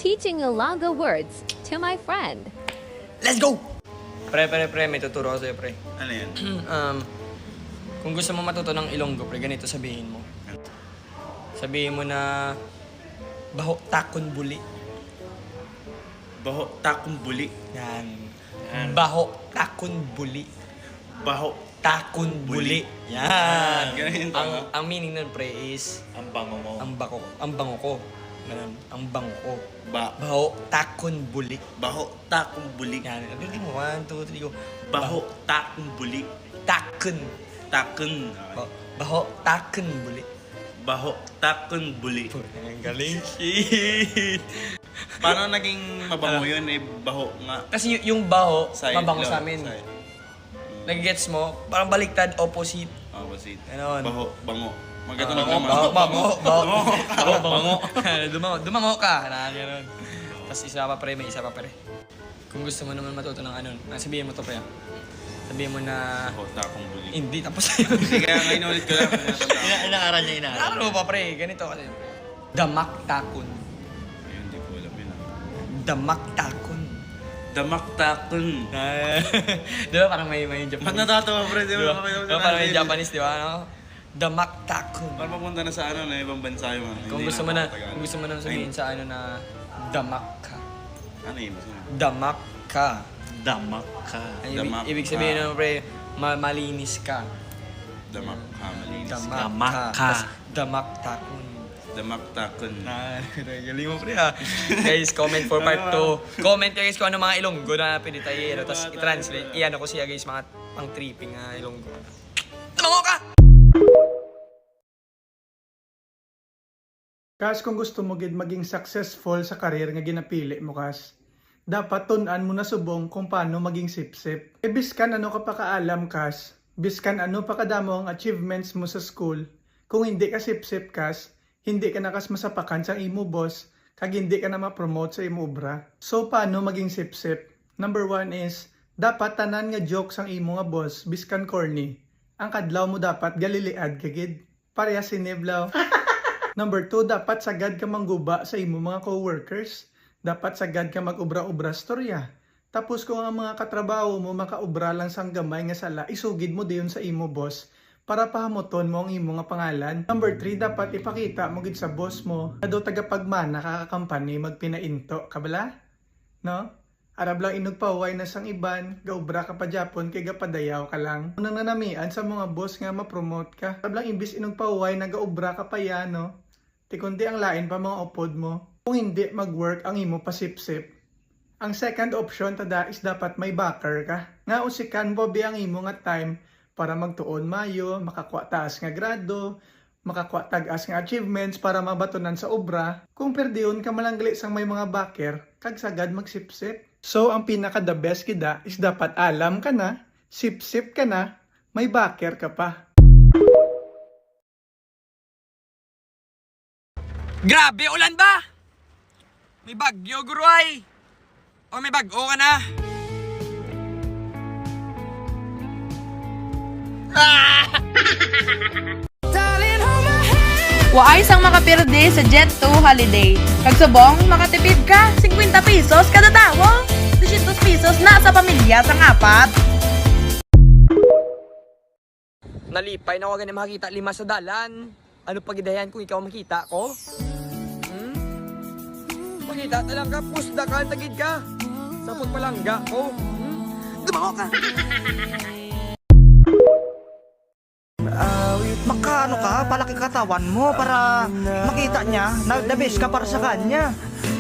teaching Ilonggo words to my friend. Let's go! Pre, may tuturo ako sa'yo, pre. Ano yan? Kung gusto mo matuto ng Ilonggo, pre, ganito sabihin mo. Sabihin mo na, baho takon buli. Baho takong buli. Yan. Baho takon buli. Baho Takon buli. Yan. Ganun yung tama. Ang meaning nun, pre, is, ang bango mo. ang bango ko. Ganun. Ang bango ko. Baho Takon buli. takong buli. Yan. Hindi mo, 1, 2, 3, go. Baho takong buli. Takon. Takon. Baho takon buli. Baho takon buli. Ang galing. Shit. Paano naging mabango yun? Eh, baho nga. Kasi yung baho, Side, mabango no, sa amin. side. Nag-gets mo? Parang baliktad, opposite. Opposite. Ganon. Baho, bango. Maganda Bango. Dumango ka. Gano'n. Tapos may isa pa pre. Kung gusto mo naman matuto ng ano, sabihin mo to pre. Sabihin mo na, Baho takong buli. hindi, tapos yun. Hindi, kaya ngayon ulit ko lang. Inaaral niya, Ano pa pre, ganito kasi. Damak takon. Ayun, hindi ko alam yun. Damak takon. Damak takon. Di ba parang may Japanese? Ba't natatawa, pre? Di Di ba? ba parang may Japanese, di ba? Ano? Damak takon. Parang papunta na sa ano na ibang bansa yung ano. Kung Hindi gusto mo na, nakakatagal. kung gusto mo na sabihin sa ano na damak ka. Ano yun? Damak ka. Damak ka. Ay, Damak ibig ka. sabihin naman pre, malinis ka. Damak ka, malinis. Damak ka. Tas damak takon. Damak takon. Galing mo pre ha. Guys, comment for part 2. Comment guys kung ano mga Ilonggo na pwede tayo ano, tapos i-translate. Iyan ako siya guys, mga pang-tripping na Ilonggo. Tumango ka! Kas kung gusto mo gid maging successful sa career nga ginapili mo kas, dapat tun-an mo na subong kung paano maging sip-sip. Biskan ano ka pa kaalam kas, biskan ano pa kadamo ang achievements mo sa school, kung hindi ka sip-sip kas, hindi ka nakas masapakan sa imo boss, kag hindi ka na ma-promote sa imo obra. So paano maging sip-sip? Number 1 is, dapat tanan nga jokes ang imo nga boss, biskan corny. Ang kadlaw mo dapat galiliad kagid. Pareha siniblaw. Number 2, dapat sagad ka mangguba sa imo mga coworkers. Dapat sagad ka mag-ubra-ubra storya. Tapos kung ang mga katrabaho mo makaubra lang sang gamay nga sala, isugid mo diyon sa imo boss para pahamoton mo ang imo nga pangalan. Number 3, dapat ipakita mo gid sa boss mo na do tagapagmana ka company magpinainto kabala. No? Arab lang inugpaway na sang iban, gaubra ka pa Japon kay gapadayaw ka lang. Unang nanamian sa mga boss nga ma-promote ka. Arab lang imbis inugpaway na gaubra ka pa yan, no? Ti kundi ang lain pa mga upod mo. Kung hindi mag-work ang imo pasip-sip. Ang second option tada is dapat may backer ka. Nga usikan mo ang imo nga time para magtuon mayo, makakuha taas nga grado, makakuha tag-as nga achievements para mabatunan sa obra. Kung perdiyon ka malanggali sang may mga backer, kag sagad magsip-sip. So, ang pinaka the best kida is dapat alam ka na, sip-sip ka na, may backer ka pa. Grabe, ulan ba? May bagyo, guruay! O may bago ka na? Waay sang makapirde sa Jet 2 holiday. Kagsubong, makatipid ka 50 pesos kada tawo. 200 pesos na sa pamilya sang apat. Nalipay na wag na makita 5 sa dalan. Ano pagidayan kung ikaw makita ko? Makita talaga, pusda ka, tagid ka. Sapot palangga ko. Dumango ka! Makano ka, palaki katawan mo para makita niya na the best ka para sa kanya.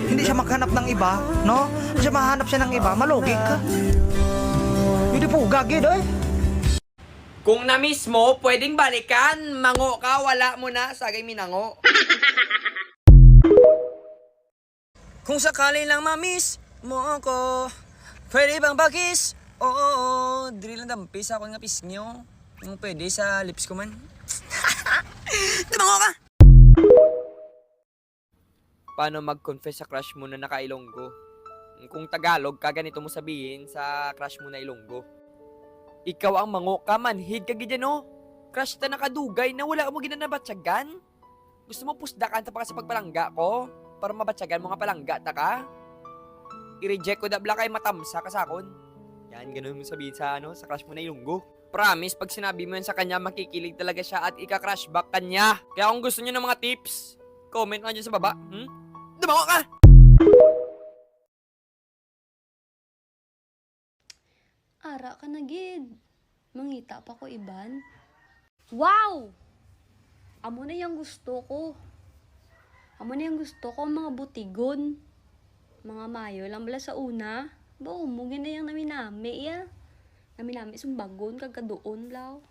Hindi siya maghanap ng iba, no? Hindi siya mahanap siya ng iba, malugig ka. Hindi po, gagid eh. Kung na-miss mo, pwedeng balikan. Mango ka, wala mo na. Sagay minango. Kung sakali lang ma-miss mo ako, pwede bang bagis? Oo, dili lang dampis ako nga pisnyo. Yung pwede sa lips ko man. Tumango ka! Paano mag-confess sa crush mo na naka-Ilonggo? Kung Tagalog ka, ganito mo sabihin sa crush mo na Ilonggo. Ikaw ang mango ka, manhid ka gidyan, no? Crush ta nakadugay na wala mo ginanabatsagan? Gusto mo pusdakan ta pa sa pagpalangga ko? para mabatsagan mo nga palangga ta ka. I-reject ko da bla kay matamsa ka sakon. Yan, ganun mo sabihin sa sa crush mo na Ilonggo. Promise, pag sinabi mo yan sa kanya, makikilig talaga siya at ika-crush back kanya. Kaya kung gusto niyo ng mga tips, comment nga dyan sa baba. Dumawa ka! Ara ka na gid. Mangita pa ko iban. Wow! Amo na yung gusto ko. Amo na yung gusto ko mga butigon. Mga mayo lang bala sa una. Ba umugin na yung naminami ya. Naminami sumbagon kagkadoon law.